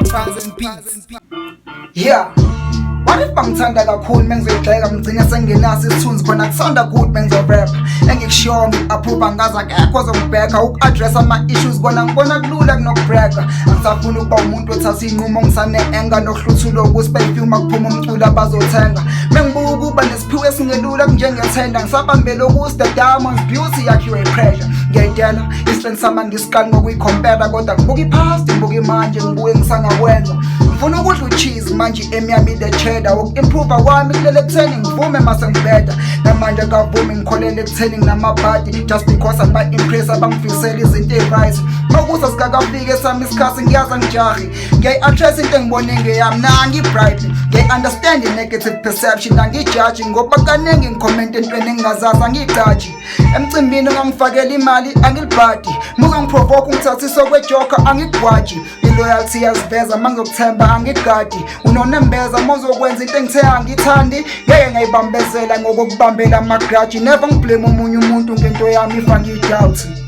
BARSandBEATS. Yeah. What if bangithanda kakhulu meng'zoz'gxeka ngigcina seng'ngenas'isthunzi khona kusonda good meng'zo-Repha Engik'shoyo Approver Ngaz Akekh'ozong'Backer uku-address ama-issues bona ngibona kulula knok'Bragger angisafuni ukuba umuntu othathiy'nqumo ngisane-enga Nok'hluthulwa ukuspecial mak'phum'umcul'abazow'thenga Meng'buk'ukuba nesiphiwo esngelula kunjengethenda ngisabambele ukuthi the diamonds beauty yakhiw'iPressure ngiyayitela istrength sami angiskal'ngokuz'Compere kodwa ngibuka iphast ngibuka imanje ngibuke ngisangakwenza ngifuna ukudla ucheese manje emyami Ile-Cheddar woku-improva kwami kulele-ektheni ngivume maseng'bheda Namanj'Ak'kavumi ngkholelw'ektheni nginamabhadi just because angiba-impress abang'fisel'izint'ey'Right Maw'kuthi As'kakafiki esam'iskhathi ngyaz'ang'jahi ngiyayi-address inteng'boningeyami Angiy'Bribe ngiyayi-understand i-negative perception angiy'jaji ngoba kaningi ngikhomente entweni engingazazi angiy'gcaji emcimbini ongangifakela imali angilibhadi muzangiprovoke ungithathise kwejoka angikugwaji iloyalty yaziveza mangizokuthemba angigadi unonembeza mawuzokwenza into engithe angiyithandi ngeke ngayibambezela ngokukubambela amagraji never ngiblame omunye umuntu ngento yami if angiyidoubt